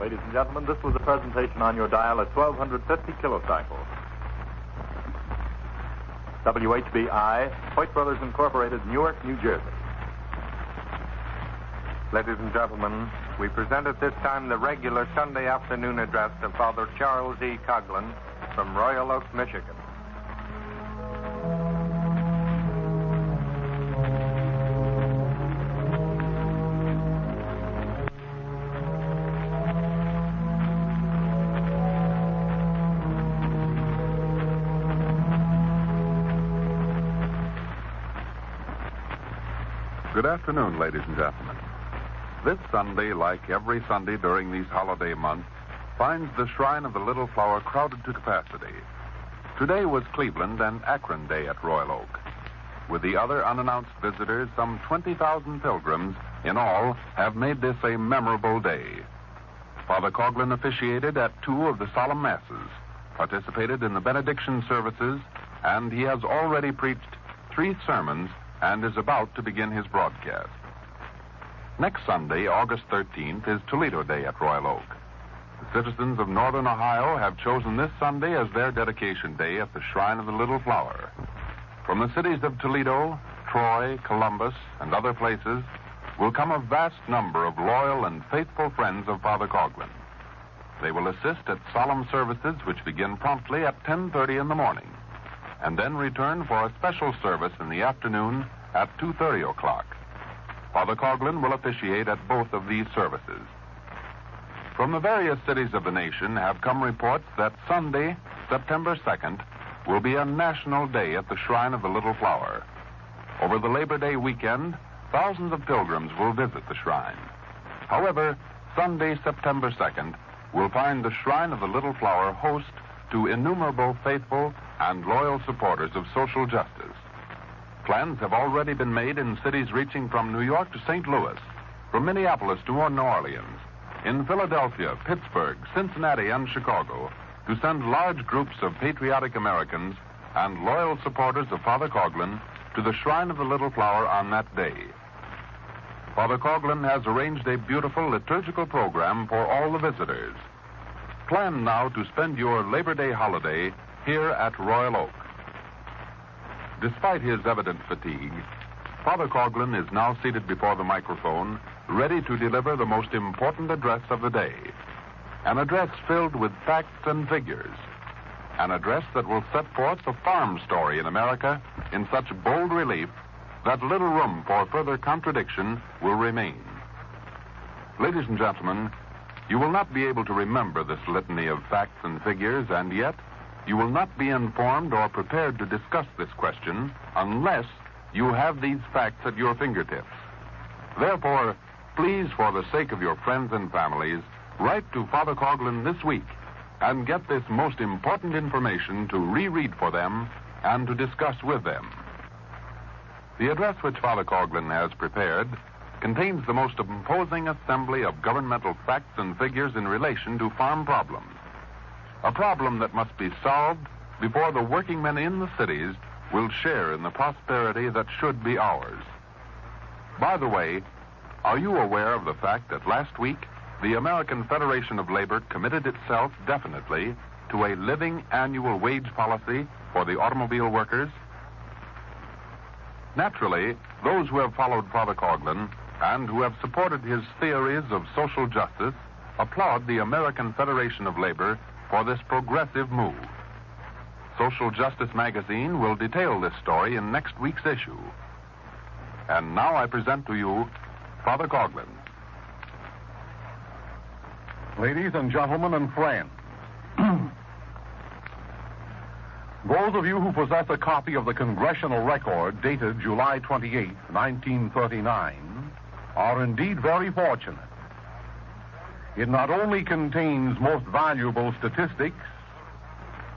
Ladies and gentlemen, this was a presentation on your dial at 1250 kilocycles. WHBI, Hoyt Brothers Incorporated, Newark, New Jersey. Ladies and gentlemen, we present at this time the regular Sunday afternoon address of Father Charles E. Coughlin from Royal Oak, Michigan. Good afternoon, ladies and gentlemen. This Sunday, like every Sunday during these holiday months, finds the Shrine of the Little Flower crowded to capacity. Today was Cleveland and Akron Day at Royal Oak. With the other unannounced visitors, some 20,000 pilgrims in all have made this a memorable day. Father Coughlin officiated at 2 of the solemn masses, participated in the benediction services, and he has already preached 3 sermons and is about to begin his broadcast. Next Sunday, August 13th, is Toledo Day at Royal Oak. The citizens of Northern Ohio have chosen this Sunday as their dedication day at the Shrine of the Little Flower. From the cities of Toledo, Troy, Columbus, and other places will come a vast number of loyal and faithful friends of Father Coughlin. They will assist at solemn services which begin promptly at 10:30 in the morning, and then return for a special service in the afternoon at 2:30 o'clock. Father Coughlin will officiate at both of these services. From the various cities of the nation have come reports that Sunday, September 2nd, will be a national day at the Shrine of the Little Flower. Over the Labor Day weekend, thousands of pilgrims will visit the shrine. However, Sunday, September 2nd, will find the Shrine of the Little Flower host to innumerable faithful and loyal supporters of social justice. Plans have already been made in cities reaching from New York to St. Louis, from Minneapolis to New Orleans, in Philadelphia, Pittsburgh, Cincinnati, and Chicago, to send large groups of patriotic Americans and loyal supporters of Father Coughlin to the Shrine of the Little Flower on that day. Father Coughlin has arranged a beautiful liturgical program for all the visitors. Plan now to spend your Labor Day holiday here at Royal Oak. Despite his evident fatigue, Father Coughlin is now seated before the microphone, ready to deliver the most important address of the day. An address filled with facts and figures. An address that will set forth the farm story in America in such bold relief that little room for further contradiction will remain. Ladies and gentlemen, you will not be able to remember this litany of facts and figures, and yet you will not be informed or prepared to discuss this question unless you have these facts at your fingertips. Therefore, please, for the sake of your friends and families, write to Father Coughlin this week and get this most important information to reread for them and to discuss with them. The address which Father Coughlin has prepared contains the most imposing assembly of governmental facts and figures in relation to farm problems. A problem that must be solved before the working men in the cities will share in the prosperity that should be ours. By the way, are you aware of the fact that last week the American Federation of Labor committed itself definitely to a living annual wage policy for the automobile workers? Naturally, those who have followed Father Coughlin and who have supported his theories of social justice applaud the American Federation of Labor for this progressive move. Social Justice magazine will detail this story in next week's issue. And now I present to you Father Coughlin. Ladies and gentlemen and friends, those of you who possess a copy of the Congressional Record dated July 28, 1939, are indeed very fortunate. It not only contains most valuable statistics,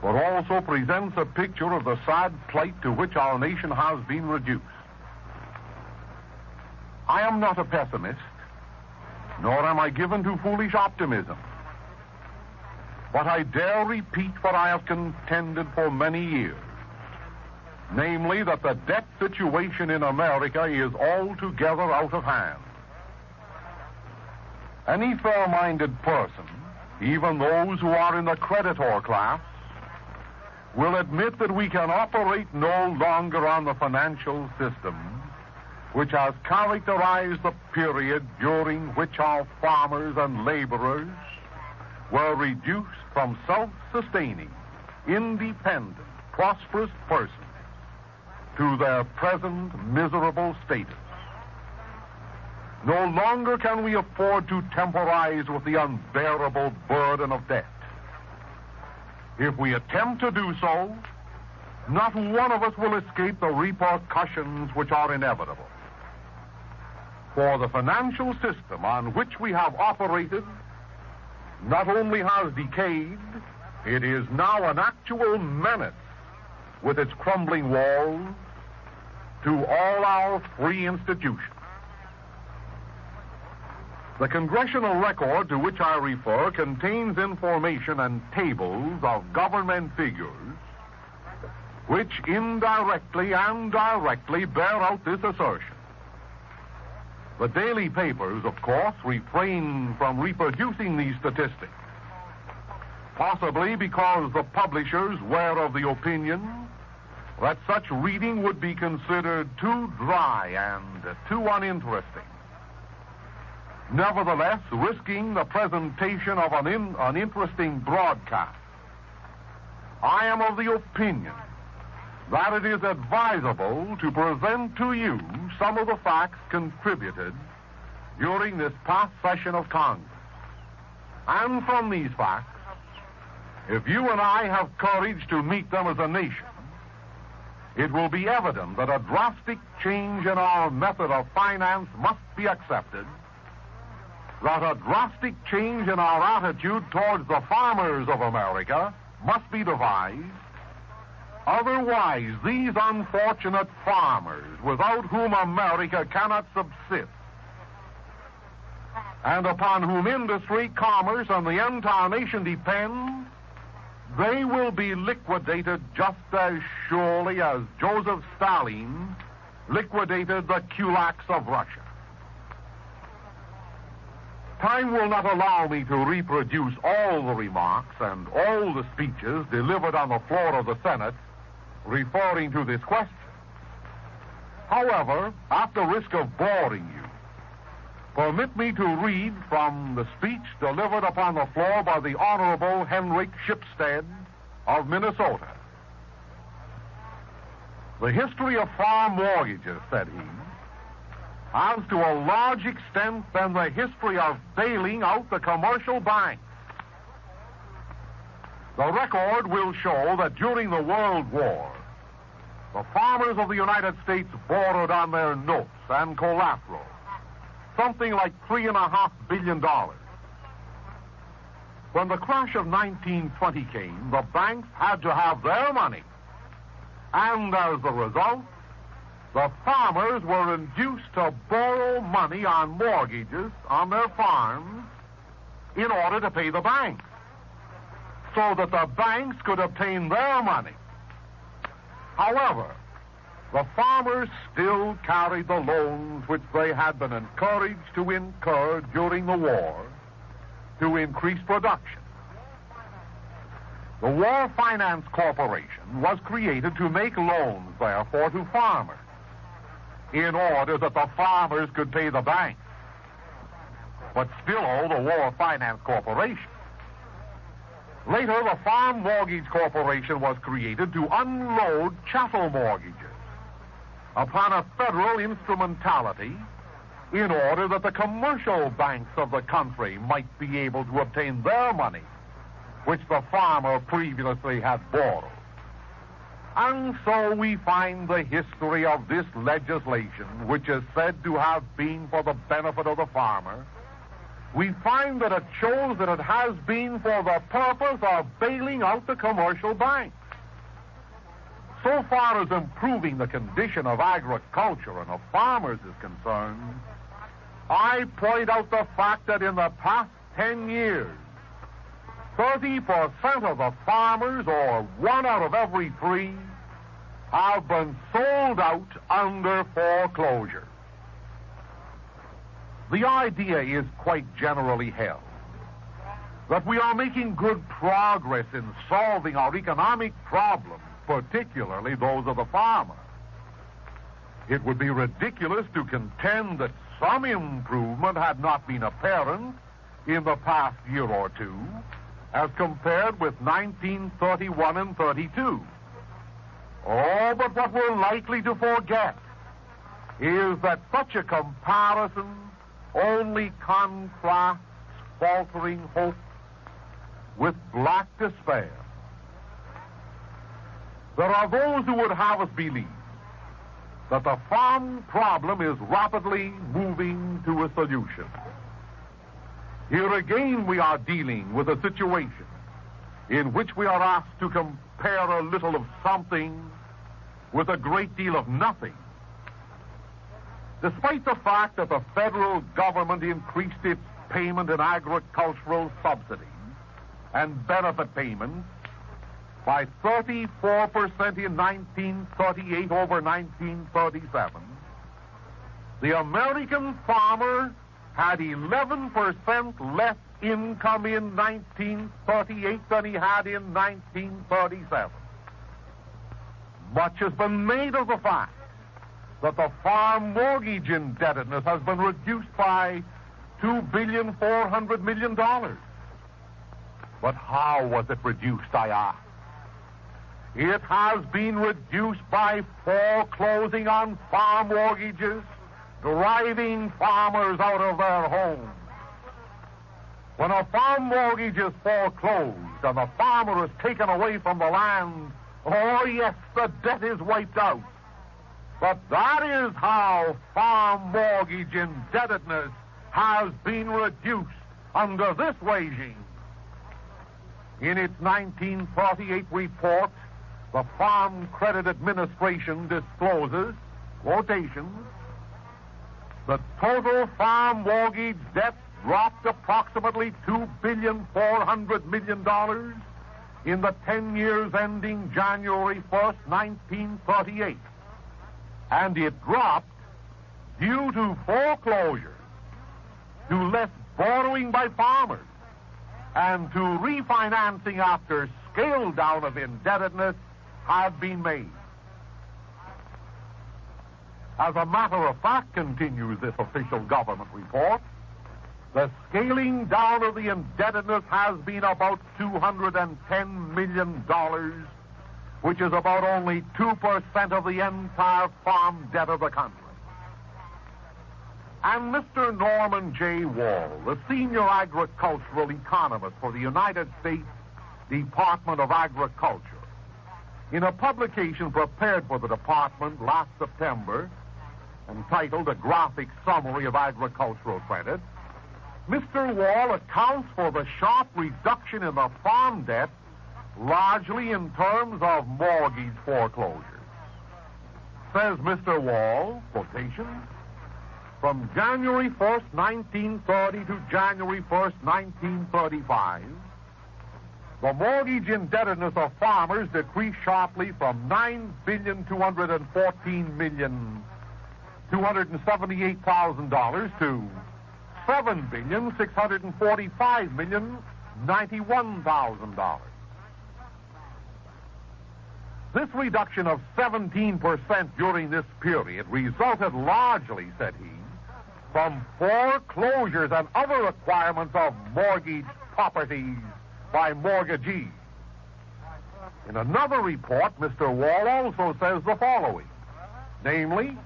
but also presents a picture of the sad plight to which our nation has been reduced. I am not a pessimist, nor am I given to foolish optimism. But I dare repeat what I have contended for many years, namely that the debt situation in America is altogether out of hand. Any fair-minded person, even those who are in the creditor class, will admit that we can operate no longer on the financial system which has characterized the period during which our farmers and laborers were reduced from self-sustaining, independent, prosperous persons to their present miserable status. No longer can we afford to temporize with the unbearable burden of debt. If we attempt to do so, not one of us will escape the repercussions which are inevitable. For the financial system on which we have operated not only has decayed, it is now an actual menace with its crumbling walls to all our free institutions. The congressional record to which I refer contains information and tables of government figures which indirectly and directly bear out this assertion. The daily papers, of course, refrain from reproducing these statistics, possibly because the publishers were of the opinion that such reading would be considered too dry and too uninteresting. Nevertheless, risking the presentation of an interesting broadcast, I am of the opinion that it is advisable to present to you some of the facts contributed during this past session of Congress. And from these facts, if you and I have courage to meet them as a nation, it will be evident that a drastic change in our method of finance must be accepted, that a drastic change in our attitude towards the farmers of America must be devised. Otherwise, these unfortunate farmers, without whom America cannot subsist, and upon whom industry, commerce, and the entire nation depend, they will be liquidated just as surely as Joseph Stalin liquidated the kulaks of Russia. Time will not allow me to reproduce all the remarks and all the speeches delivered on the floor of the Senate referring to this question. However, at the risk of boring you, permit me to read from the speech delivered upon the floor by the Honorable Henrik Shipstead of Minnesota. The history of farm mortgages, said he, has to a large extent been the history of bailing out the commercial banks. The record will show that during the World War, the farmers of the United States borrowed on their notes and collateral something like $3.5 billion. When the crash of 1920 came, the banks had to have their money. And as a result, the farmers were induced to borrow money on mortgages on their farms in order to pay the banks, so that the banks could obtain their money. However, the farmers still carried the loans which they had been encouraged to incur during the war to increase production. The War Finance Corporation was created to make loans, therefore, to farmers in order that the farmers could pay the banks, but still owe the War Finance Corporation. Later, the Farm Mortgage Corporation was created to unload chattel mortgages upon a federal instrumentality in order that the commercial banks of the country might be able to obtain their money, which the farmer previously had borrowed. And so we find the history of this legislation, which is said to have been for the benefit of the farmer. We find that it shows that it has been for the purpose of bailing out the commercial banks. So far as improving the condition of agriculture and of farmers is concerned, I point out the fact that in the past 10 years, 30% of the farmers, or 1 out of every 3, have been sold out under foreclosure. The idea is quite generally held that we are making good progress in solving our economic problems, particularly those of the farmer. It would be ridiculous to contend that some improvement had not been apparent in the past year or two as compared with 1931 and 32. Oh, but what we're likely to forget is that such a comparison only contrasts faltering hope with black despair. There are those who would have us believe that the farm problem is rapidly moving to a solution. Here again we are dealing with a situation in which we are asked to compare a little of something with a great deal of nothing. Despite the fact that the federal government increased its payment in agricultural subsidies and benefit payments by 34% in 1938 over 1937, the American farmer had 11% less income in 1938 than he had in 1937. Much has been made of the fact that the farm mortgage indebtedness has been reduced by $2.4 billion. But how was it reduced, I ask? It has been reduced by foreclosing on farm mortgages, driving farmers out of their homes. When a farm mortgage is foreclosed and the farmer is taken away from the land, oh yes, the debt is wiped out. But that is how farm mortgage indebtedness has been reduced under this regime. In its 1948 report, the Farm Credit Administration discloses, quotations, the total farm mortgage debt dropped approximately $2.4 billion in the 10 years ending January 1st, 1938. And it dropped due to foreclosure, to less borrowing by farmers, and to refinancing after scale down of indebtedness had been made. As a matter of fact, continues this official government report, the scaling down of the indebtedness has been about $210 million, which is about only 2% of the entire farm debt of the country. And Mr. Norman J. Wall, the senior agricultural economist for the United States Department of Agriculture, in a publication prepared for the department last September, entitled A Graphic Summary of Agricultural Credit, Mr. Wall accounts for the sharp reduction in the farm debt largely in terms of mortgage foreclosures. Says Mr. Wall, quotation, from January 1st, 1930 to January 1st, 1935, the mortgage indebtedness of farmers decreased sharply from $9,214,278,000 to $7,645,091,000. This reduction of 17% during this period resulted largely, said he, from foreclosures and other requirements of mortgage properties by mortgagees. In another report, Mr. Wall also says the following, namely,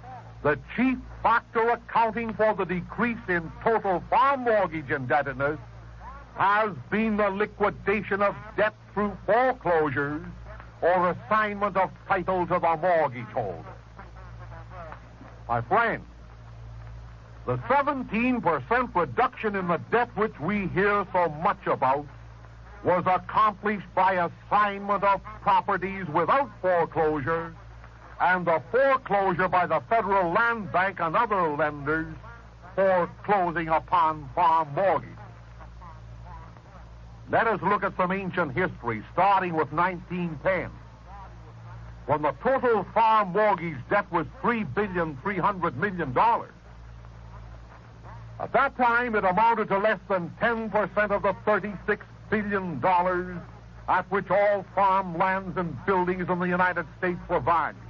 the chief factor accounting for the decrease in total farm mortgage indebtedness has been the liquidation of debt through foreclosures or assignment of title to the mortgage holder. My friend, the 17% reduction in the debt which we hear so much about was accomplished by assignment of properties without foreclosure and the foreclosure by the Federal Land Bank and other lenders foreclosing upon farm mortgages. Let us look at some ancient history, starting with 1910, when the total farm mortgage debt was $3.3 billion. At that time, it amounted to less than 10% of the $36 billion at which all farmlands and buildings in the United States were valued.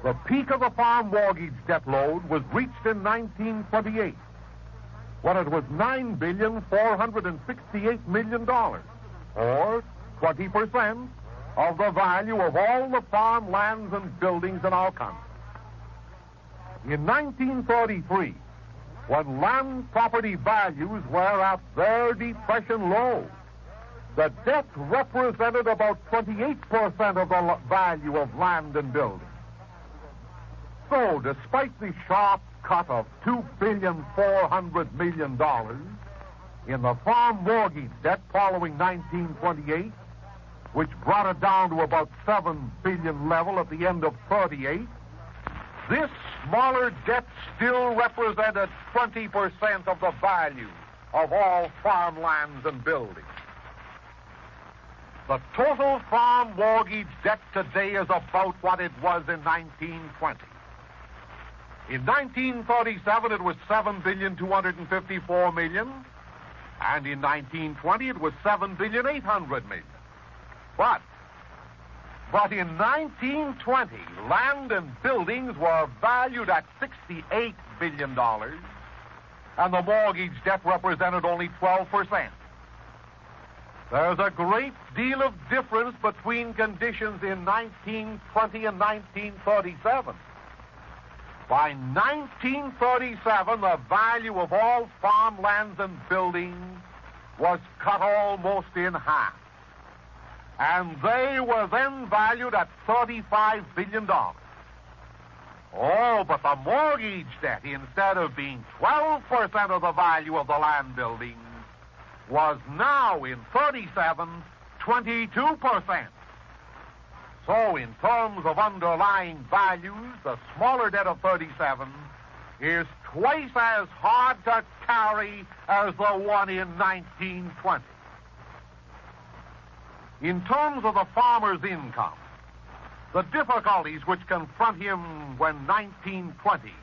The peak of the farm mortgage debt load was reached in 1928, when it was $9,468 million, or 20% of the value of all the farmlands and buildings in our country. In 1933, when land property values were at their depression low, the debt represented about 28% of the value of land and buildings. So, despite the sharp cut of $2,400 million in the farm mortgage debt following 1928, which brought it down to about $7 billion level at the end of 38, this smaller debt still represented 20% of the value of all farmlands and buildings. The total farm mortgage debt today is about what it was in 1920. In 1937, it was $7,254 million, and in 1920, it was $7,800 million. But in 1920, land and buildings were valued at $68 billion, and the mortgage debt represented only 12%. There's a great deal of difference between conditions in 1920 and 1937. By 1937, the value of all farmlands and buildings was cut almost in half. And they were then valued at $35 billion. Oh, but the mortgage debt, instead of being 12% of the value of the land buildings, was now in 37, 22%. So, in terms of underlying values, the smaller debt of 37 is twice as hard to carry as the one in 1920. In terms of the farmer's income, the difficulties which confront him when 1920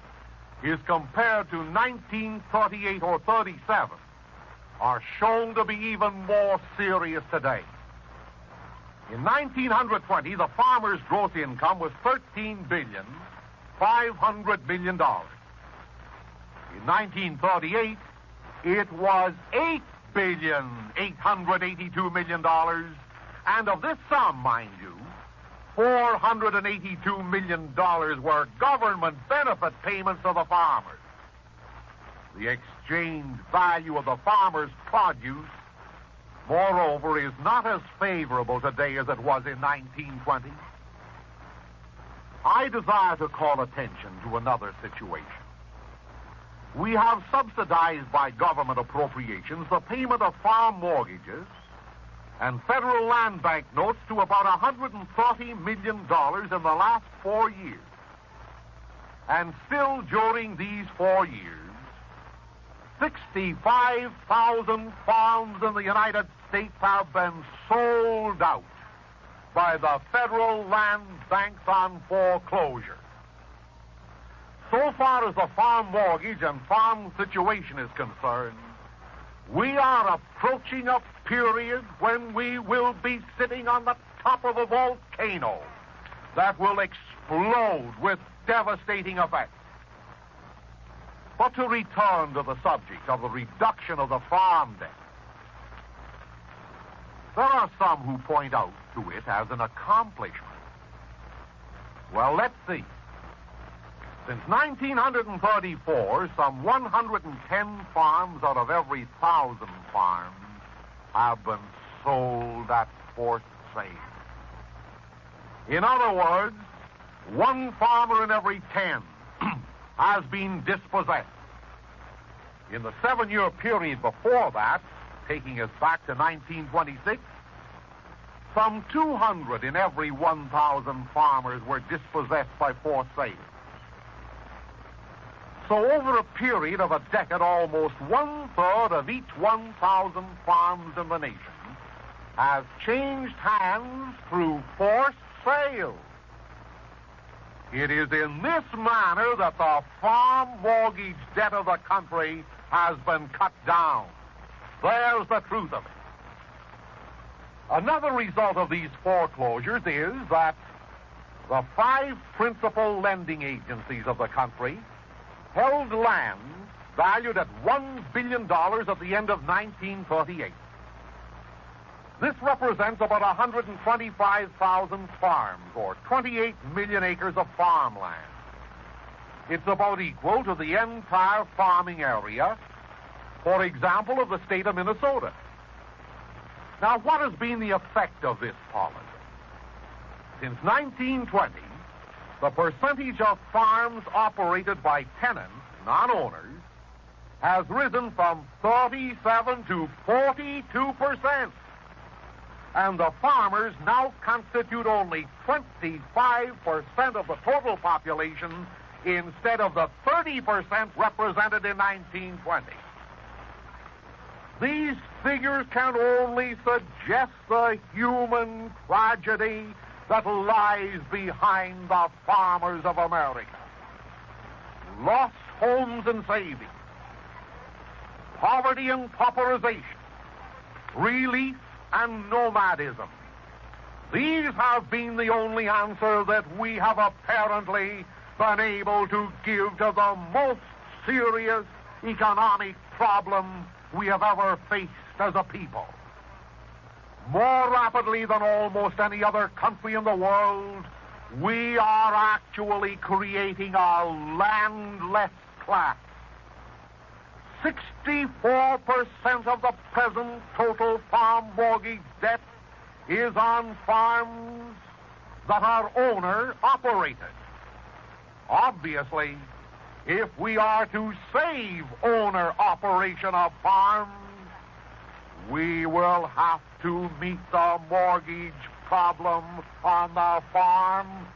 is compared to 1938 or 37 are shown to be even more serious today. In 1920, the farmer's gross income was $13,500 million. In 1938, it was $8,882 million. And of this sum, mind you, $482 million were government benefit payments to the farmers. The exchange value of the farmer's produce, moreover, is not as favorable today as it was in 1920. I desire to call attention to another situation. We have subsidized by government appropriations the payment of farm mortgages and federal land bank notes to about $130 million in the last 4 years. And still during these 4 years, 65,000 farms in the United States have been sold out by the federal land banks on foreclosure. So far as the farm mortgage and farm situation is concerned, we are approaching a period when we will be sitting on the top of a volcano that will explode with devastating effects. But to return to the subject of the reduction of the farm debt, there are some who point out to it as an accomplishment. Well, let's see. Since 1934, some 110 farms out of every 1,000 farms have been sold at forced sale. In other words, one farmer in every 10 has been dispossessed. In the 7-year period before that, taking us back to 1926, some 200 in every 1,000 farmers were dispossessed by forced sale. So over a period of a decade, almost 1/3 of each 1,000 farms in the nation has changed hands through forced sale. It is in this manner that the farm mortgage debt of the country has been cut down. There's the truth of it. Another result of these foreclosures is that the 5 principal lending agencies of the country held land valued at $1 billion at the end of 1938. This represents about 125,000 farms, or 28 million acres of farmland. It's about equal to the entire farming area, for example, of the state of Minnesota. Now, what has been the effect of this policy? Since 1920, the percentage of farms operated by tenants, non-owners, has risen from 37 to 42%. And the farmers now constitute only 25% of the total population instead of the 30% represented in 1920. These figures can only suggest the human tragedy that lies behind the farmers of America. Lost homes and savings, poverty and pauperization, relief and nomadism. These have been the only answer that we have apparently been able to give to the most serious economic problem we have ever faced as a people. More rapidly than almost any other country in the world, we are actually creating a landless class. 64% of the present total farm mortgage debt is on farms that are owner-operated. Obviously, if we are to save owner-operation of farms, we will have to meet the mortgage problem on the farm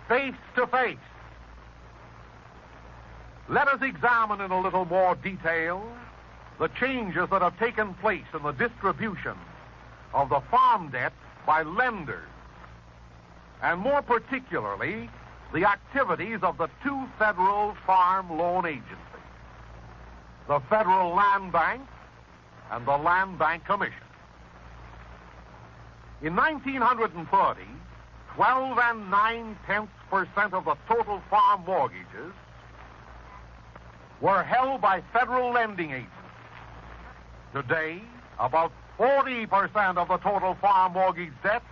face to face. Let us examine in a little more detail the changes that have taken place in the distribution of the farm debt by lenders, and more particularly, the activities of the 2 federal farm loan agencies, the Federal Land Bank and the Land Bank Commission. In 1930, 12 9/10% of the total farm mortgages were held by federal lending agencies. Today, about 40% of the total farm mortgage debt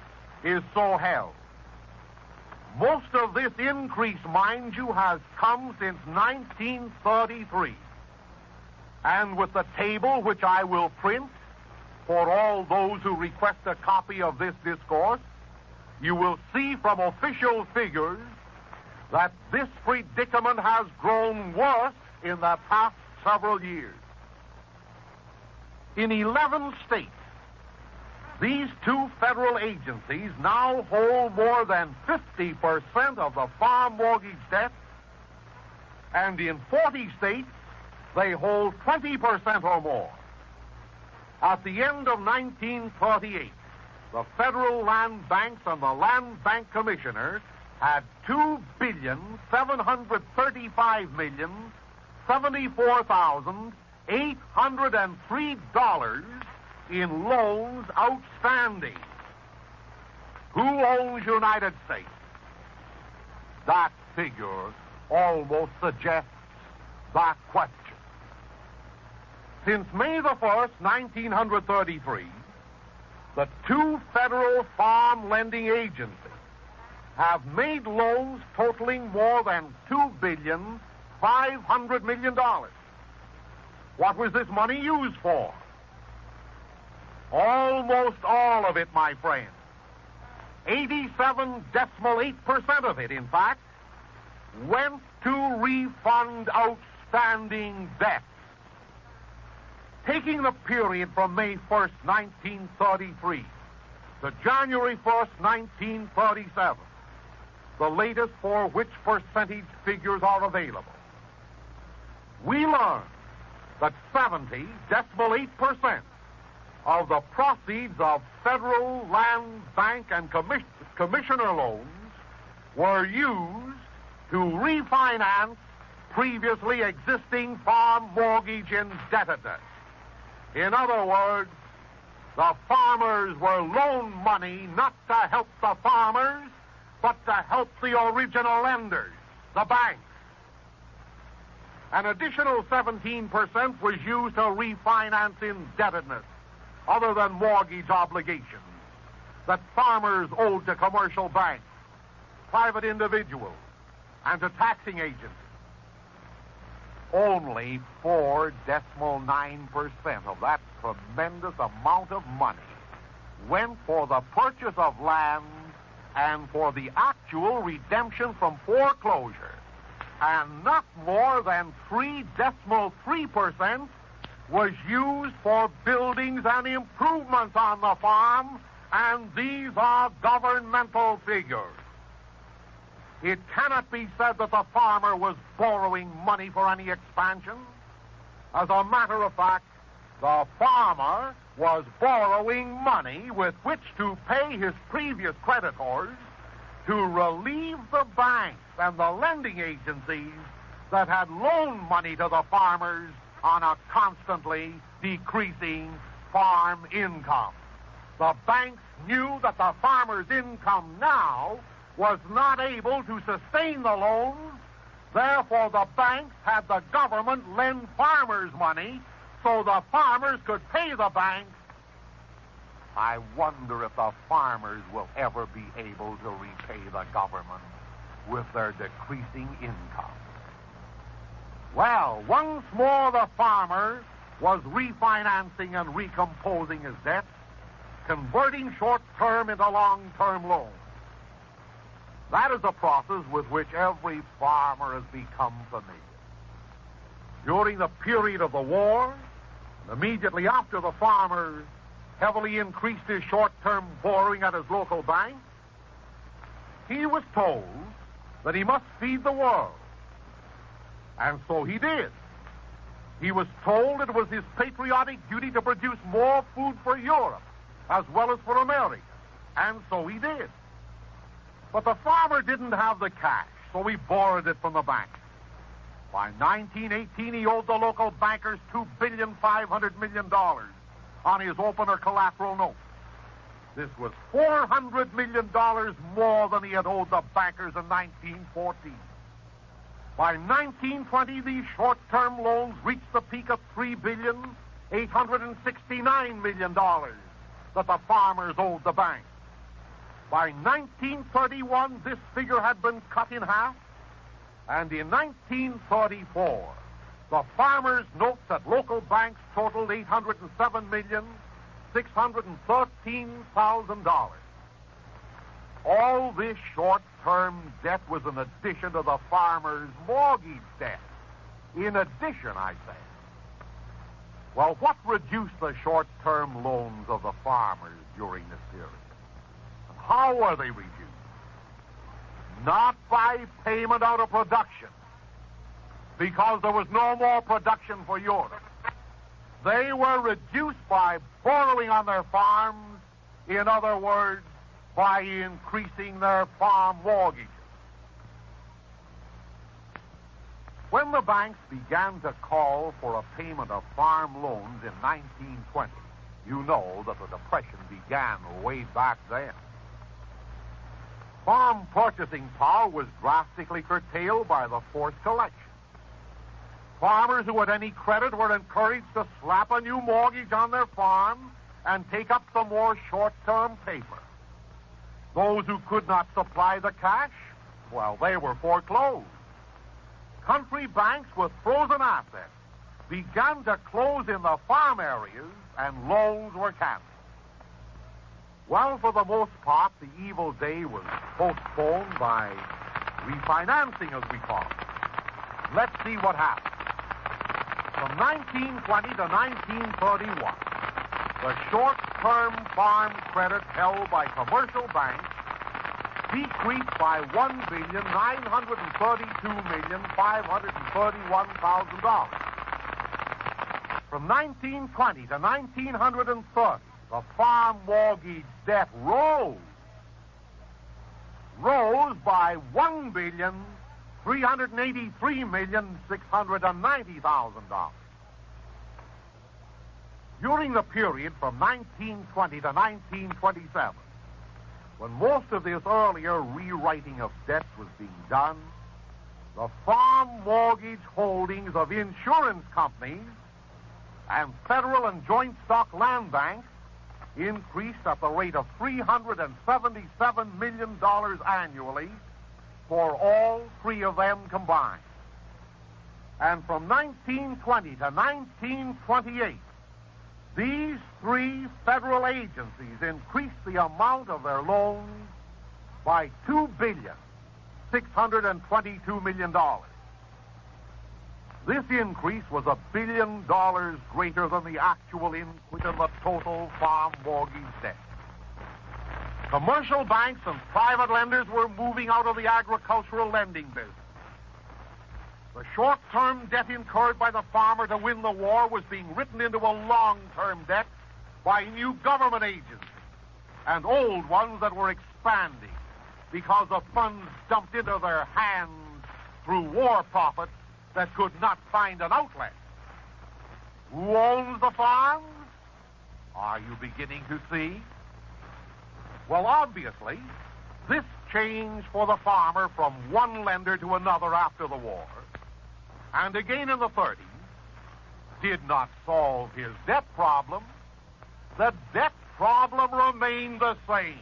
is so held. Most of this increase, mind you, has come since 1933. And with the table which I will print for all those who request a copy of this discourse, you will see from official figures that this predicament has grown worse in the past several years. In 11 states, these 2 federal agencies now hold more than 50% of the farm mortgage debt, and in 40 states, they hold 20% or more. At the end of 1938, the federal land banks and the land bank commissioners had $2,735,074,803 in loans outstanding. Who owns United States? That figure almost suggests that question. Since May the 1st, 1933, the 2 federal farm lending agencies have made loans totaling more than $2.5 billion. What was this money used for? Almost all of it, my friend. 87.8% of it, in fact, went to refund outstanding debts. Taking the period from May 1st, 1933 to January 1st, 1937, the latest for which percentage figures are available, we learn that 70.8% of the proceeds of federal land bank and commissioner loans were used to refinance previously existing farm mortgage indebtedness. In other words, the farmers were loaned money not to help the farmers, but to help the original lenders, the banks. An additional 17% was used to refinance indebtedness, other than mortgage obligations, that farmers owed to commercial banks, private individuals, and to taxing agencies. Only 4.9% of that tremendous amount of money went for the purchase of land and for the actual redemption from foreclosure. And not more than 3.3% was used for buildings and improvements on the farm, and these are governmental figures. It cannot be said that the farmer was borrowing money for any expansion. As a matter of fact, the farmer was borrowing money with which to pay his previous creditors to relieve the banks and the lending agencies that had loaned money to the farmers on a constantly decreasing farm income. The banks knew that the farmers' income now was not able to sustain the loans. Therefore, the banks had the government lend farmers money so the farmers could pay the banks. I wonder if the farmers will ever be able to repay the government with their decreasing income. Well, once more the farmer was refinancing and recomposing his debts, converting short-term into long-term loans. That is a process with which every farmer has become familiar. During the period of the war, and immediately after, the farmer heavily increased his short-term borrowing at his local bank. He was told that he must feed the world. And so he did. He was told it was his patriotic duty to produce more food for Europe as well as for America. And so he did. But the farmer didn't have the cash, so he borrowed it from the bank. By 1918, he owed the local bankers $2.5 billion on his open or collateral note. This was $400 million more than he had owed the bankers in 1914. By 1920, these short-term loans reached the peak of $3.869 billion that the farmers owed the bank. By 1931, this figure had been cut in half, and in 1934, the farmers' notes at local banks totaled $807,613,000. All this short-term debt was in addition to the farmers' mortgage debt. In addition, I say. Well, what reduced the short-term loans of the farmers during this period? And how were they reduced? Not by payment out of production, because there was no more production for Europe. They were reduced by borrowing on their farms, in other words, by increasing their farm mortgages. When the banks began to call for a payment of farm loans in 1920, you know that the Depression began way back then. Farm purchasing power was drastically curtailed by the forced collection. Farmers who had any credit were encouraged to slap a new mortgage on their farm and take up some more short-term paper. Those who could not supply the cash, well, they were foreclosed. Country banks with frozen assets began to close in the farm areas, and loans were canceled. Well, for the most part, the evil day was postponed by refinancing, as we call it. Let's see what happened. From 1920 to 1931, the short-term farm credit held by commercial banks decreased by $1,932,531,000. From 1920 to 1930, the farm mortgage debt rose by $1,433,000,000. $383,690,000. During the period from 1920 to 1927, when most of this earlier rewriting of debts was being done, the farm mortgage holdings of insurance companies and federal and joint stock land banks increased at the rate of $377 million annually for all three of them combined. And from 1920 to 1928, these three federal agencies increased the amount of their loans by $2,622 million. This increase was $1 billion greater than the actual increase in the total farm mortgage debt. Commercial banks and private lenders were moving out of the agricultural lending business. The short-term debt incurred by the farmer to win the war was being written into a long-term debt by new government agencies and old ones that were expanding because of funds dumped into their hands through war profits that could not find an outlet. Who owns the farms? Are you beginning to see? Well, obviously, this change for the farmer from one lender to another after the war, and again in the 30s, did not solve his debt problem. The debt problem remained the same.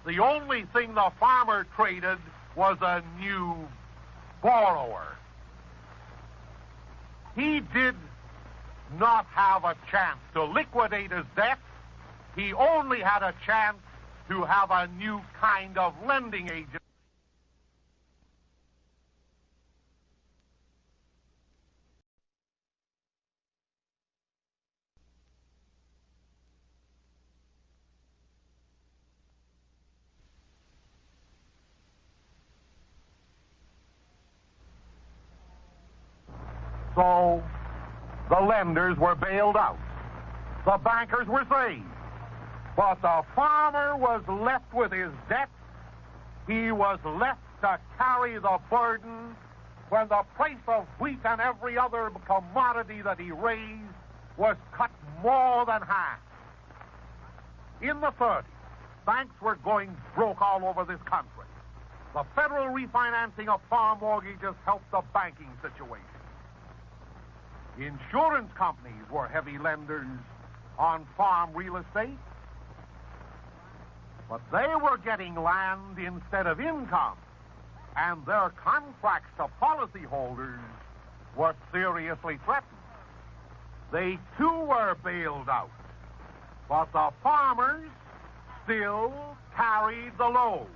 The only thing the farmer traded was a new borrower. He did not have a chance to liquidate his debt. He only had a chance to have a new kind of lending agent. So, the lenders were bailed out. The bankers were saved. But the farmer was left with his debt. He was left to carry the burden when the price of wheat and every other commodity that he raised was cut more than half. In the 30s, banks were going broke all over this country. The federal refinancing of farm mortgages helped the banking situation. Insurance companies were heavy lenders on farm real estate, but they were getting land instead of income, and their contracts to policyholders were seriously threatened. They too were bailed out, but the farmers still carried the load,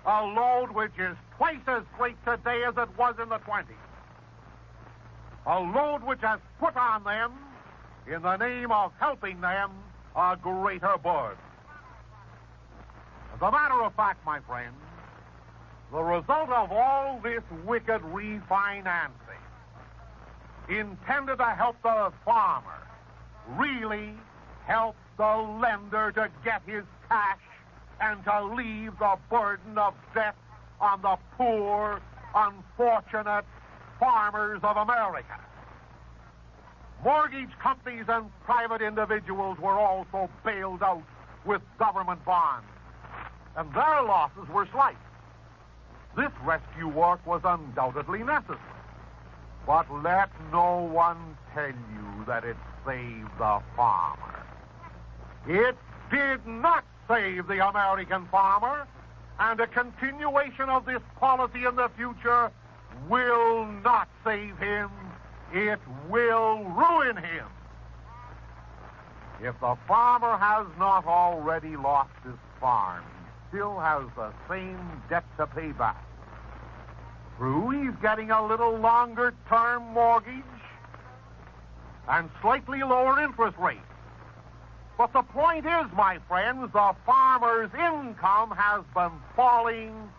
a load which is twice as great today as it was in the 20s. A load which has put on them, in the name of helping them, a greater burden. As a matter of fact, my friends, the result of all this wicked refinancing, intended to help the farmer, really helped the lender to get his cash and to leave the burden of debt on the poor, unfortunate farmers of America. Mortgage companies and private individuals were also bailed out with government bonds, and their losses were slight. This rescue work was undoubtedly necessary, but let no one tell you that it saved the farmer. It did not save the American farmer, and a continuation of this policy in the future will not save him. It will ruin him. If the farmer has not already lost his farm, he still has the same debt to pay back. True, he's getting a little longer-term mortgage and slightly lower interest rates. But the point is, my friends, the farmer's income has been falling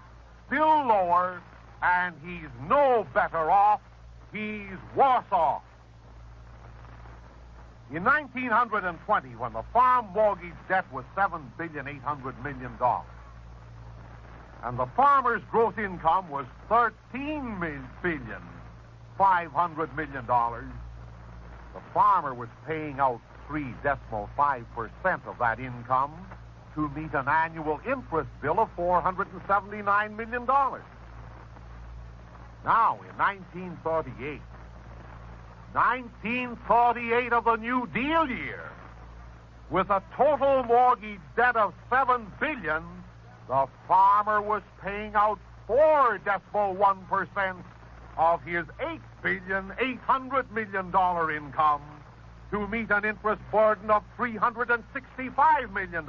still lower, and he's no better off. He's worse off. In 1920, when the farm mortgage debt was $7,800,000,000, And the farmer's gross income was $13,500 million. The farmer was paying out 3.5% of that income to meet an annual interest bill of $479 million. Now, in 1938 of the New Deal year, with a total mortgage debt of $7 billion, the farmer was paying out 4.1% of his $8.8 billion income to meet an interest burden of $365 million.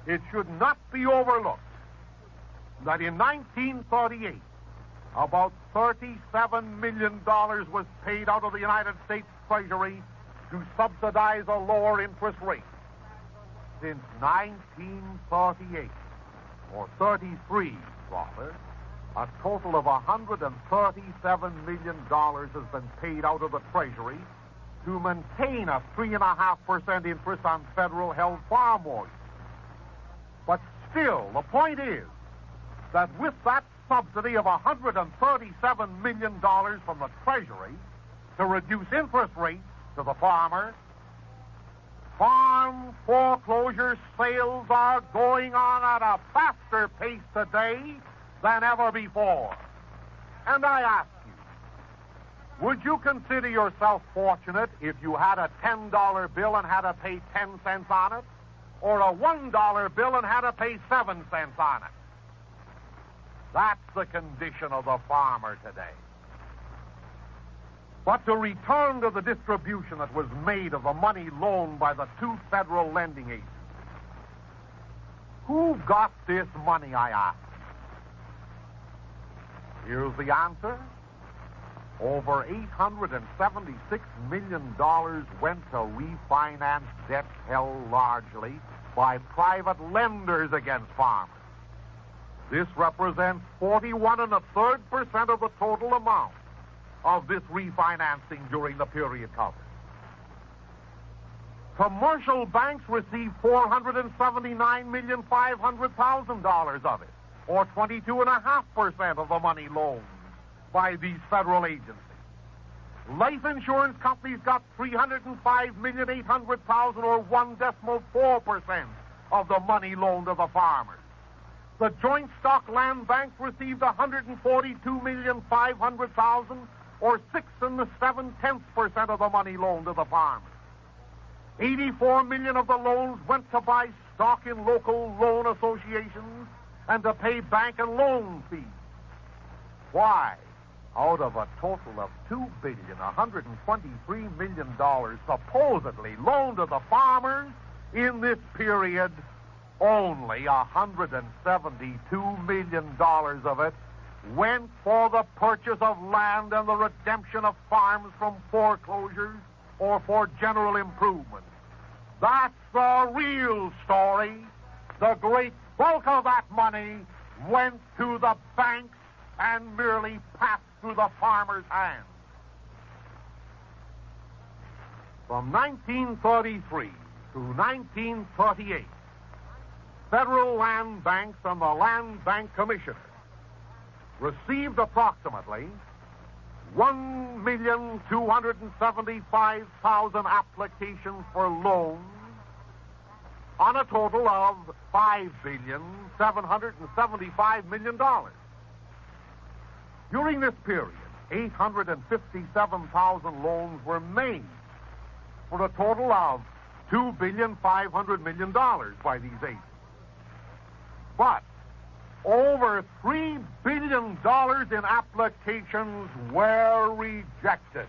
It should not be overlooked that in 1938, about $37 million was paid out of the United States Treasury to subsidize a lower interest rate. Since 1938, or 33 rather, a total of $137 million has been paid out of the Treasury to maintain a 3.5% interest on federal-held farm mortgages. But still, the point is that with that subsidy of $137 million from the Treasury to reduce interest rates to the farmer, farm foreclosure sales are going on at a faster pace today than ever before. And I ask you, would you consider yourself fortunate if you had a $10 bill and had to pay 10 cents on it, or a $1 bill and had to pay 7 cents on it? That's the condition of the farmer today. But to return to the distribution that was made of the money loaned by the two federal lending agencies. Who got this money, I ask? Here's the answer. Over $876 million went to refinance debts held largely by private lenders against farmers. This represents 41.33% of the total amount of this refinancing during the period covered. Commercial banks received $479,500,000 of it, or 22.5% of the money loaned by these federal agencies. Life insurance companies got $305,800,000, or 1.4% of the money loaned to the farmers. The joint stock land banks received $142,500,000, or 6.7% of the money loaned to the farmers. $84 million of the loans went to buy stock in local loan associations and to pay bank and loan fees. Why? Out of a total of $2.123 billion supposedly loaned to the farmers in this period, only $172 million of it went for the purchase of land and the redemption of farms from foreclosures or for general improvements. That's the real story. The great bulk of that money went to the banks and merely passed through the farmer's hands. From 1933 to 1938, federal land banks and the Land Bank Commissioner received approximately 1,275,000 applications for loans on a total of $5,775 million. During this period, 857,000 loans were made for a total of $2.5 billion by these agents. But over $3 billion in applications were rejected.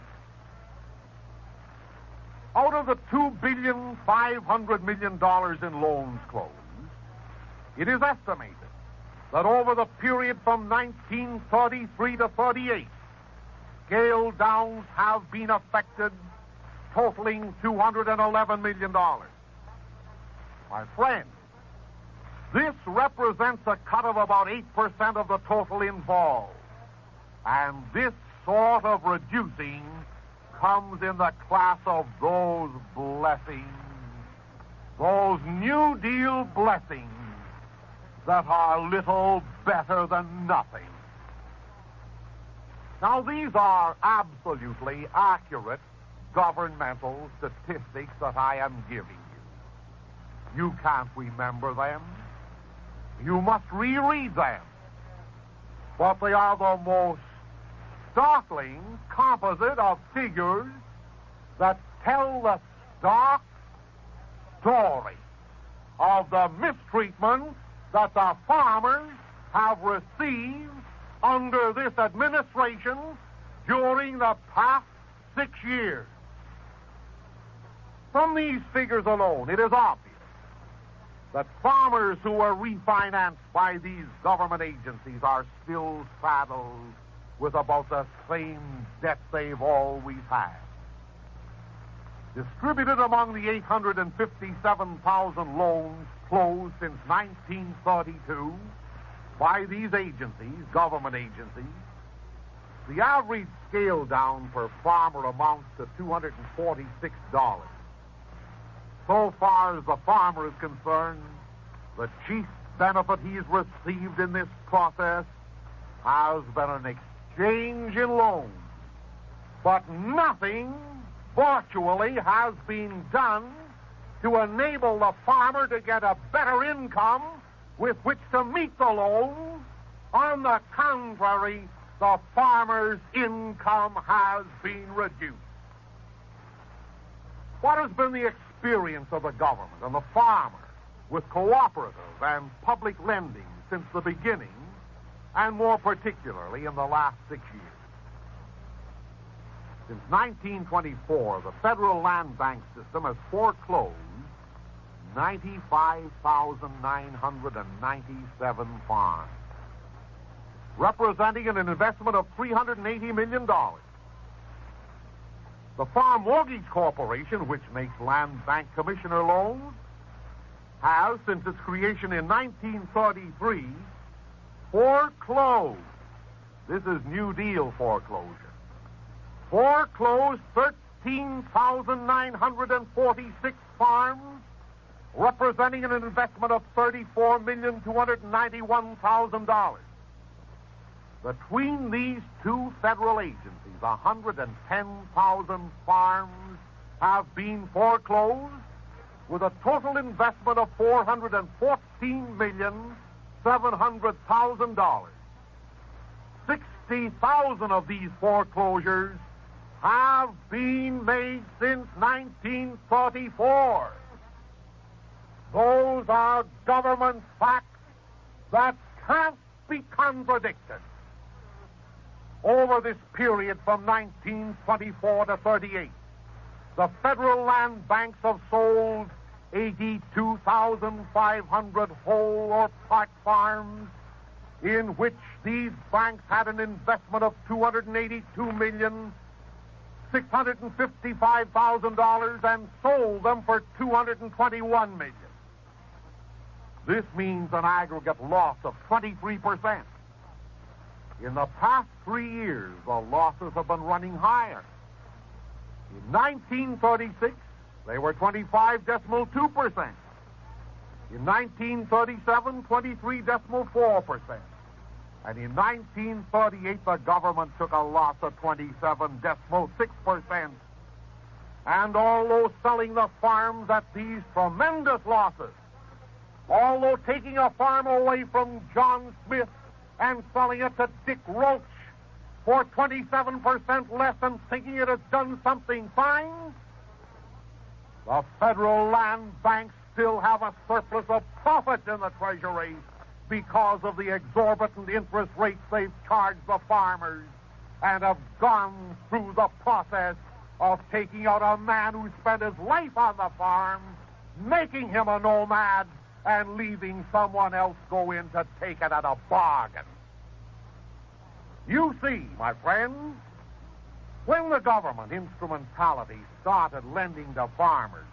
Out of the $2.5 billion in loans closed, it is estimated that over the period from 1933 to 38, scale downs have been effected totaling $211 million. My friends, this represents a cut of about 8% of the total involved. And this sort of reducing comes in the class of those blessings, those New Deal blessings that are little better than nothing. Now, these are absolutely accurate governmental statistics that I am giving you. You can't remember them. You must reread them. But they are the most startling composite of figures that tell the stark story of the mistreatment that the farmers have received under this administration during the past 6 years. From these figures alone, it is obvious that farmers who were refinanced by these government agencies are still saddled with about the same debt they've always had. Distributed among the 857,000 loans closed since 1932 by these agencies, government agencies, the average scale down per farmer amounts to $246. So far as the farmer is concerned, the chief benefit he's received in this process has been an exchange in loans. But nothing virtually has been done to enable the farmer to get a better income with which to meet the loans. On the contrary, the farmer's income has been reduced. What has been the experience of the government and the farmer with cooperative and public lending since the beginning, and more particularly in the last 6 years? Since 1924, the federal land bank system has foreclosed 95,997 farms, representing an investment of $380 million. The Farm Mortgage Corporation, which makes land bank commissioner loans, has, since its creation in 1933, foreclosed. This is New Deal foreclosure. Foreclosed 13,946 farms, representing an investment of $34,291,000. Between these two federal agencies, 110,000 farms have been foreclosed with a total investment of $414,700,000. 60,000 of these foreclosures have been made since 1934. Those are government facts that can't be contradicted. Over this period from 1924 to 38, the federal land banks have sold 82,500 whole or part farms, in which these banks had an investment of $282,655,000 and sold them for $221 million. This means an aggregate loss of 23%. In the past 3 years, the losses have been running higher. In 1936, they were 25.2%. In 1937, 23.4%. And in 1938, the government took a loss of 27.6%. And although selling the farms at these tremendous losses, although taking a farm away from John Smith and selling it to Dick Roach for 27% less and thinking it has done something fine, the federal land banks still have a surplus of profit in the Treasury because of the exorbitant interest rates they've charged the farmers and have gone through the process of taking out a man who spent his life on the farm, making him a nomad, and leaving someone else go in to take it at a bargain. You see, my friends, when the government instrumentality started lending to farmers,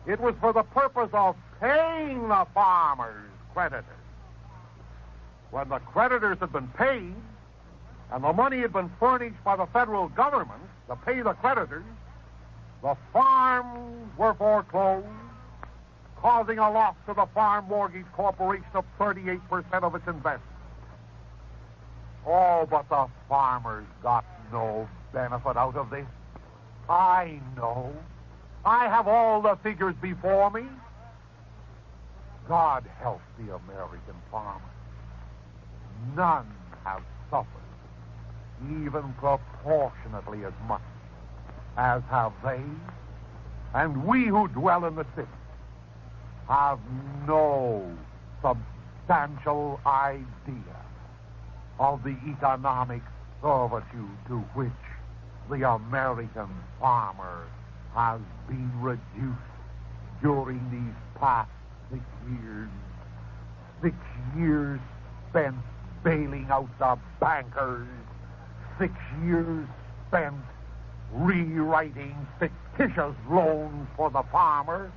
it was for the purpose of paying the farmers' creditors. When the creditors had been paid, and the money had been furnished by the federal government to pay the creditors, the farms were foreclosed, causing a loss to the Farm Mortgage Corporation of 38% of its investment. Oh, but the farmers got no benefit out of this. I know. I have all the figures before me. God help the American farmer. None have suffered even proportionately as much as have they. And we who dwell in the city have no substantial idea of the economic servitude to which the American farmer has been reduced during these past 6 years. 6 years spent bailing out the bankers. 6 years spent rewriting fictitious loans for the farmer.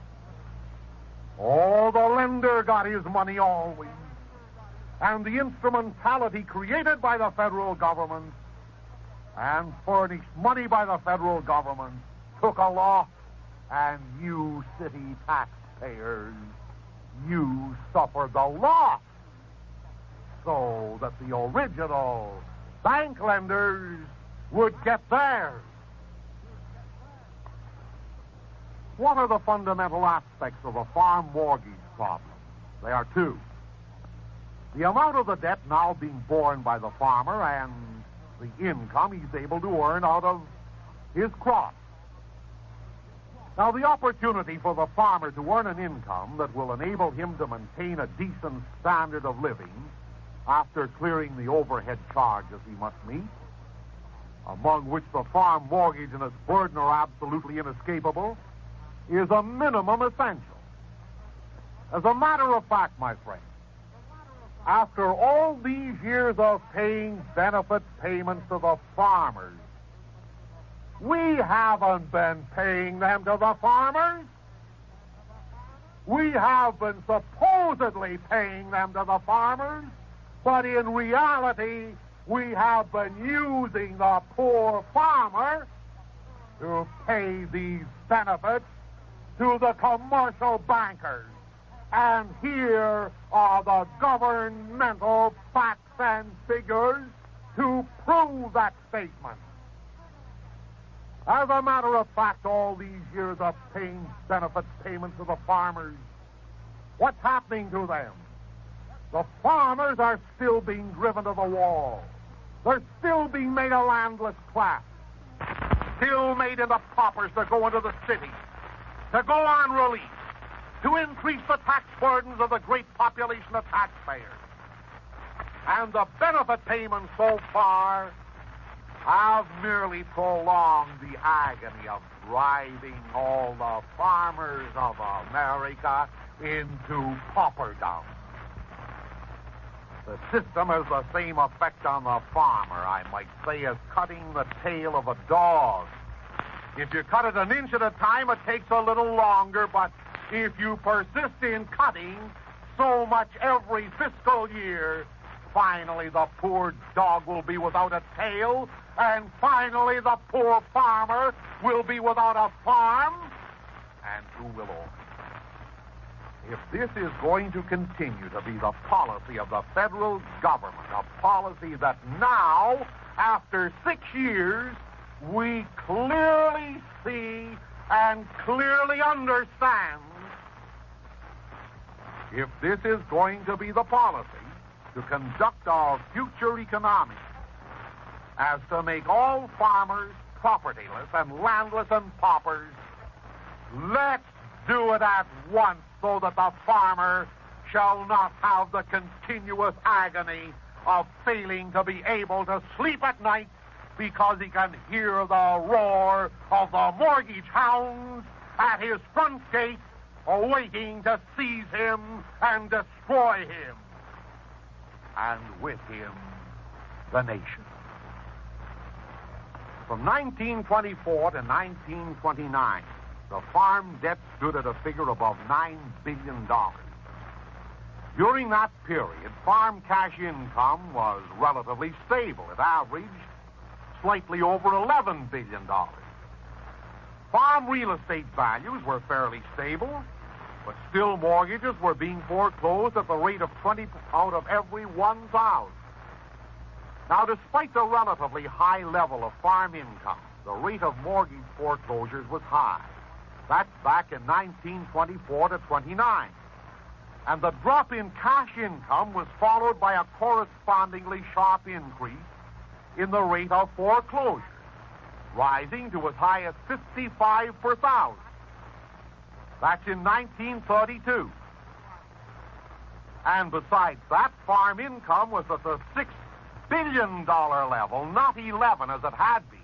Oh, the lender got his money always. And the instrumentality created by the federal government and furnished money by the federal government took a loss, and you city taxpayers, you suffered the loss so that the original bank lenders would get theirs. What are the fundamental aspects of a farm mortgage problem? There are two. The amount of the debt now being borne by the farmer and the income he's able to earn out of his crop. Now, the opportunity for the farmer to earn an income that will enable him to maintain a decent standard of living after clearing the overhead charges he must meet, among which the farm mortgage and its burden are absolutely inescapable, is a minimum essential. As a matter of fact, my friend, after all these years of paying benefit payments to the farmers, we haven't been paying them to the farmers. We have been supposedly paying them to the farmers, but in reality, we have been using the poor farmer to pay these benefits to the commercial bankers. And here are the governmental facts and figures to prove that statement. As a matter of fact, all these years of paying benefit payments to the farmers, what's happening to them? The farmers are still being driven to the wall. They're still being made a landless class, still made into paupers to go into the city, to go on relief, to increase the tax burdens of the great population of taxpayers. And the benefit payments so far have merely prolonged the agony of driving all the farmers of America into pauperdom. The system has the same effect on the farmer, I might say, as cutting the tail of a dog. If you cut it an inch at a time, it takes a little longer, but if you persist in cutting so much every fiscal year, finally the poor dog will be without a tail, and finally the poor farmer will be without a farm, and who will own it? If this is going to continue to be the policy of the federal government, a policy that now, after 6 years, we clearly see and clearly understand, if this is going to be the policy to conduct our future economics, as to make all farmers propertyless and landless and paupers, let's do it at once so that the farmer shall not have the continuous agony of failing to be able to sleep at night because he can hear the roar of the mortgage hounds at his front gate waiting to seize him and destroy him. And with him, the nation. From 1924 to 1929, the farm debt stood at a figure above $9 billion. During that period, farm cash income was relatively stable. It averaged slightly over $11 billion. Farm real estate values were fairly stable, But still, mortgages were being foreclosed at the rate of 20 out of every 1,000. Now, despite the relatively high level of farm income, the rate of mortgage foreclosures was high. That's back in 1924 to 29. And the drop in cash income was followed by a correspondingly sharp increase in the rate of foreclosures, rising to as high as 55 per thousand. That's in 1932. And besides that, farm income was at the $6 billion level, not 11 as it had been.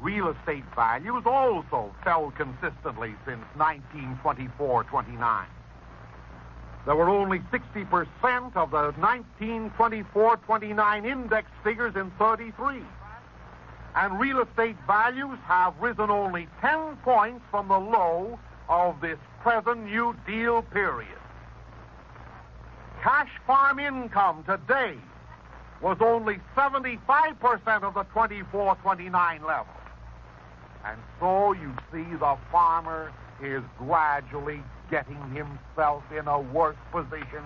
Real estate values also fell consistently since 1924-29. There were only 60% of the 1924-29 index figures in 33. And real estate values have risen only 10 points from the low of this present New Deal period. Cash farm income today was only 75% of the 24-29 level. And so you see the farmer is gradually getting himself in a worse position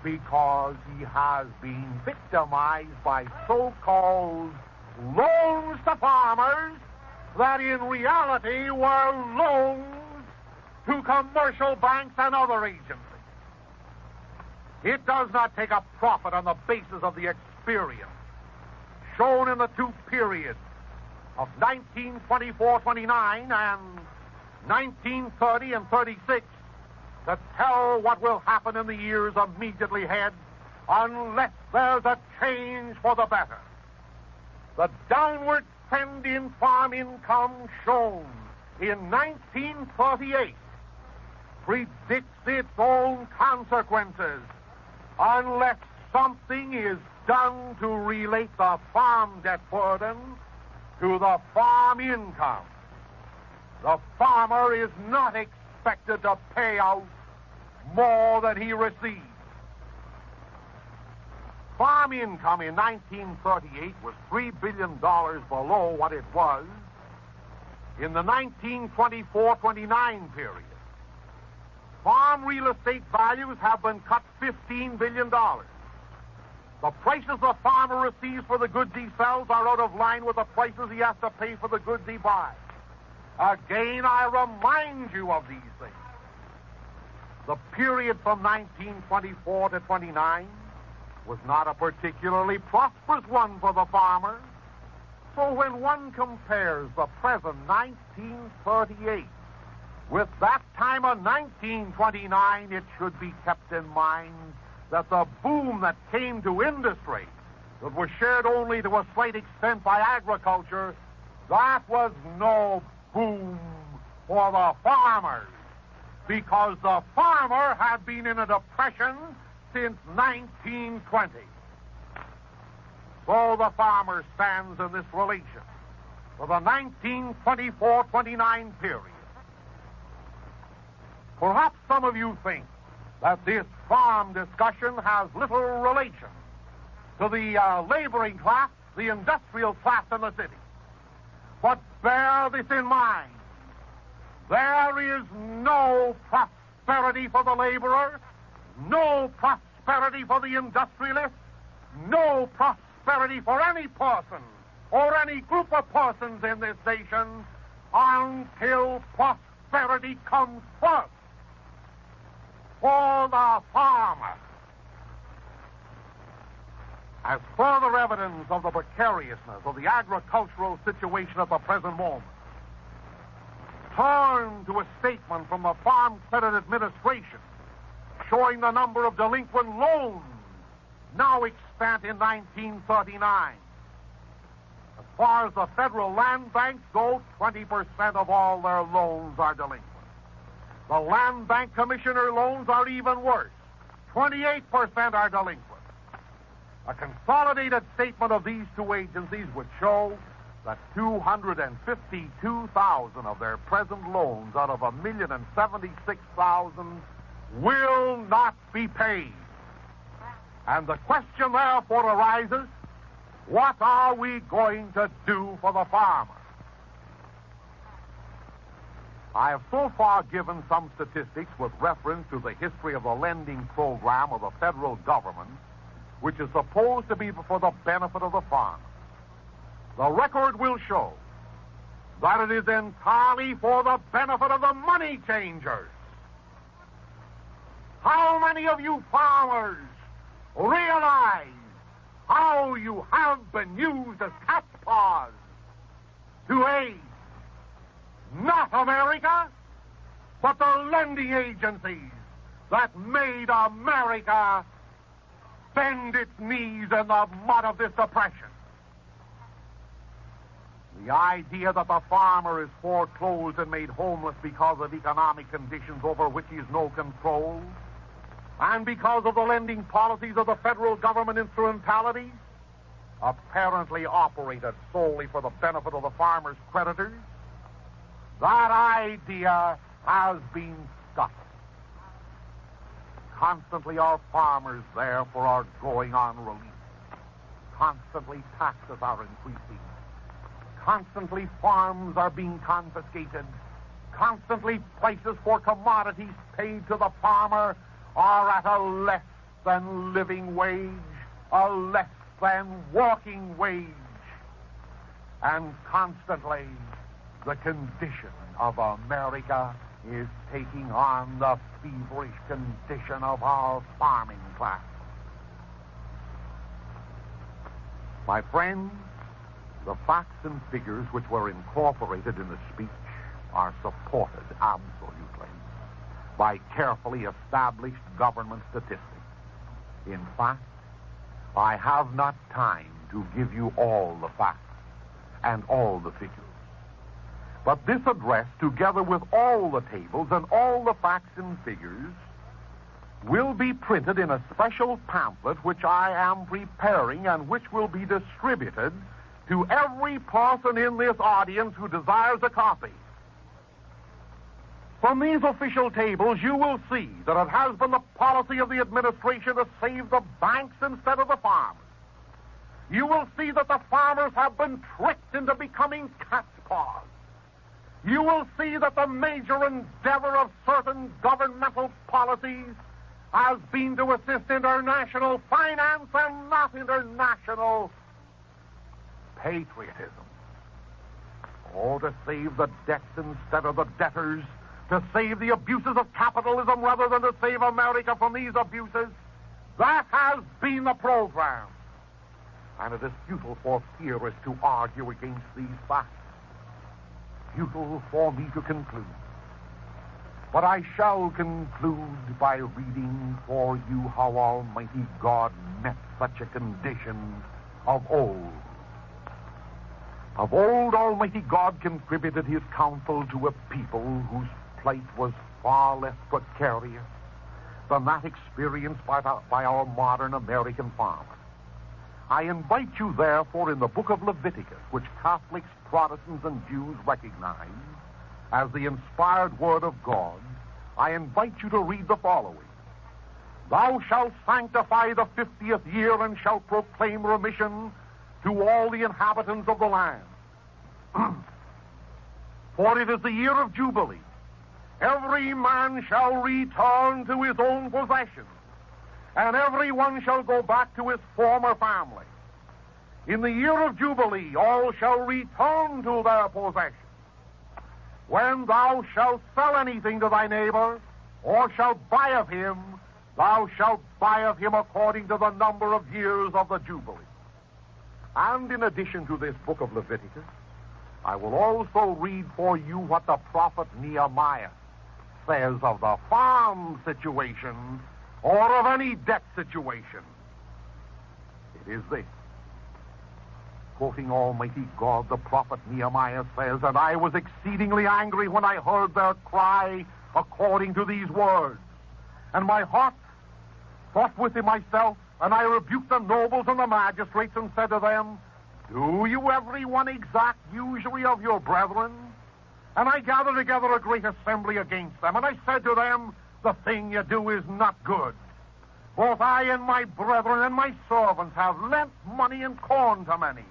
because he has been victimized by so-called loans to farmers that in reality were loans to commercial banks and other agencies. It does not take a profit on the basis of the experience shown in the two periods of 1924-29 and 1930 and 36 to tell what will happen in the years immediately ahead unless there's a change for the better. The downward trend in farm income shown in 1938 predicts its own consequences unless something is done to relate the farm debt burden to the farm income. The farmer is not expected to pay out more than he receives. Farm income in 1938 was $3 billion below what it was in the 1924-29 period. Farm real estate values have been cut $15 billion. The prices the farmer receives for the goods he sells are out of line with the prices he has to pay for the goods he buys. Again, I remind you of these things. The period from 1924 to 29 was not a particularly prosperous one for the farmer. So when one compares the present 1938 with that time of 1929, it should be kept in mind that the boom that came to industry, that was shared only to a slight extent by agriculture, that was no boom for the farmers, because the farmer had been in a depression since 1920. So the farmer stands in this relation for the 1924-29 period. Perhaps some of you think that this farm discussion has little relation to the laboring class, the industrial class in the city. But bear this in mind. There is no prosperity for the laborer, no prosperity for the industrialist, no prosperity for any person or any group of persons in this nation until prosperity comes first for the farmer. As further evidence of the precariousness of the agricultural situation at the present moment, turn to a statement from the Farm Credit Administration showing the number of delinquent loans now extant in 1939. As far as the federal land banks go, 20% of all their loans are delinquent. The Land Bank Commissioner loans are even worse. 28% are delinquent. A consolidated statement of these two agencies would show that 252,000 of their present loans out of 1,076,000 will not be paid. And the question therefore arises, what are we going to do for the farmer? I have so far given some statistics with reference to the history of the lending program of the federal government, which is supposed to be for the benefit of the farmer. The record will show that it is entirely for the benefit of the money changers. How many of you farmers realize how you have been used as cat's paws to aid not America, but the lending agencies that made America bend its knees in the mud of this oppression? The idea that the farmer is foreclosed and made homeless because of economic conditions over which he has no control, and because of the lending policies of the federal government instrumentalities, apparently operated solely for the benefit of the farmer's creditors, that idea has been scuttled. Constantly our farmers, therefore, are going on relief. Constantly taxes are increasing. Constantly farms are being confiscated. Constantly prices for commodities paid to the farmer are at a less than living wage, a less than working wage. And constantly the condition of America is taking on the feverish condition of our farming class. My friends, the facts and figures which were incorporated in the speech are supported absolutely by carefully established government statistics. In fact, I have not time to give you all the facts and all the figures. But this address, together with all the tables and all the facts and figures, will be printed in a special pamphlet which I am preparing and which will be distributed to every person in this audience who desires a copy. From these official tables, you will see that it has been the policy of the administration to save the banks instead of the farmers. You will see that the farmers have been tricked into becoming cat's paws. You will see that the major endeavor of certain governmental policies has been to assist international finance and not international patriotism. Oh, to save the debts instead of the debtors, to save the abuses of capitalism rather than to save America from these abuses, that has been the program. And it is futile for theorists to argue against these facts. Futile for me to conclude. But I shall conclude by reading for you how Almighty God met such a condition of old. Of old, Almighty God contributed his counsel to a people whose plight was far less precarious than that experienced by our modern American farmer. I invite you, therefore, in the book of Leviticus, which Catholics, Protestants, and Jews recognize as the inspired word of God, I invite you to read the following. Thou shalt sanctify the 50th year and shalt proclaim remission to all the inhabitants of the land. For it is the year of Jubilee. Every man shall return to his own possession, and every one shall go back to his former family. In the year of Jubilee, all shall return to their possession. When thou shalt sell anything to thy neighbor, or shalt buy of him, thou shalt buy of him according to the number of years of the Jubilee. And in addition to this book of Leviticus, I will also read for you what the prophet Nehemiah says of the farm situation or of any debt situation. It is this. Quoting Almighty God, the prophet Nehemiah says, "And I was exceedingly angry when I heard their cry according to these words. And my heart thought within myself, and I rebuked the nobles and the magistrates and said to them, Do you every one exact usury of your brethren? And I gathered together a great assembly against them, and I said to them, The thing you do is not good. Both I and my brethren and my servants have lent money and corn to many.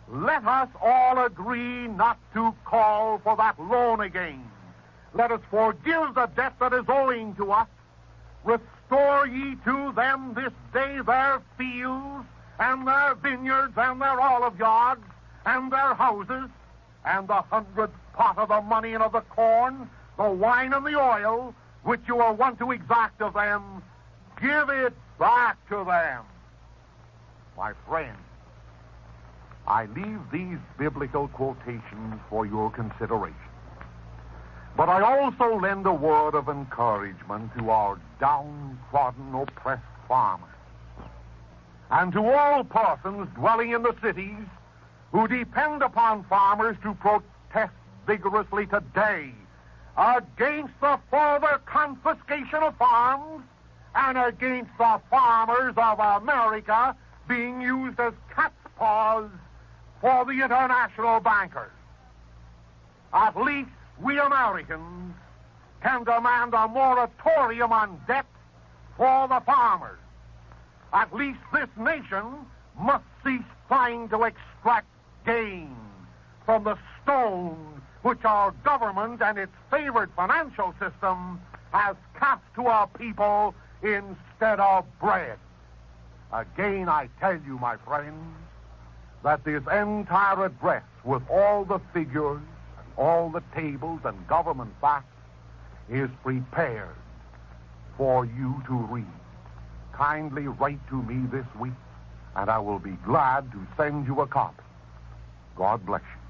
Let us all agree not to call for that loan again, let us forgive the debt that is owing to us. Restore ye to them this day their fields, and their vineyards, and their olive yards, and their houses, and the 100th part of the money and of the corn, the wine and the oil, which you are wont to exact of them. Give it back to them. My friends, I leave these biblical quotations for your consideration. But I also lend a word of encouragement to our downtrodden, oppressed farmers, and to all persons dwelling in the cities who depend upon farmers to protest vigorously today against the further confiscation of farms and against the farmers of America being used as cat's paws for the international bankers. At least we Americans can demand a moratorium on debt for the farmers. At least this nation must cease trying to extract gain from the stone which our government and its favored financial system has cast to our people instead of bread. Again, I tell you, my friends, that this entire address, with all the figures, all the tables and government facts, is prepared for you to read. Kindly write to me this week, and I will be glad to send you a copy. God bless you.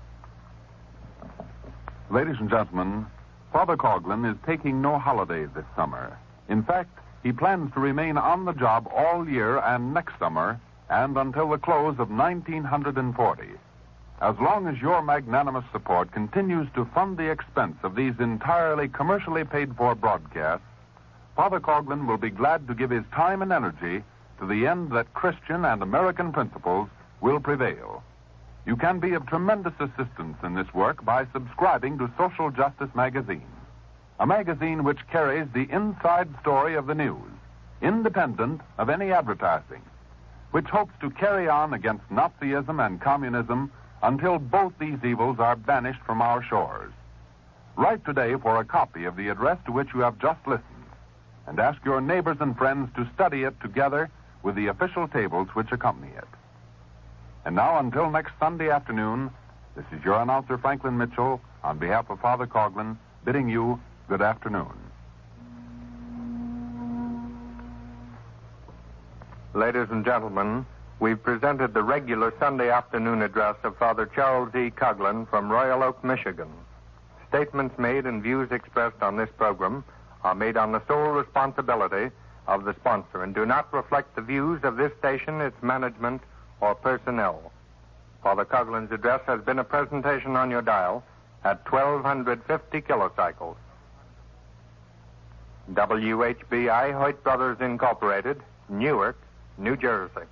Ladies and gentlemen, Father Coughlin is taking no holidays this summer. In fact, he plans to remain on the job all year and next summer and until the close of 1940. As long as your magnanimous support continues to fund the expense of these entirely commercially paid-for broadcasts, Father Coughlin will be glad to give his time and energy to the end that Christian and American principles will prevail. You can be of tremendous assistance in this work by subscribing to Social Justice Magazine, a magazine which carries the inside story of the news, independent of any advertising, which hopes to carry on against Nazism and communism until both these evils are banished from our shores. Write today for a copy of the address to which you have just listened, and ask your neighbors and friends to study it together with the official tables which accompany it. And now, until next Sunday afternoon, this is your announcer, Franklin Mitchell, on behalf of Father Coughlin, bidding you good afternoon. Ladies and gentlemen, we've presented the regular Sunday afternoon address of Father Charles E. Coughlin from Royal Oak, Michigan. Statements made and views expressed on this program are made on the sole responsibility of the sponsor and do not reflect the views of this station, its management, or personnel. Father Coughlin's address has been a presentation on your dial at 1250 kilocycles. WHBI Hoyt Brothers Incorporated, Newark, New Jersey.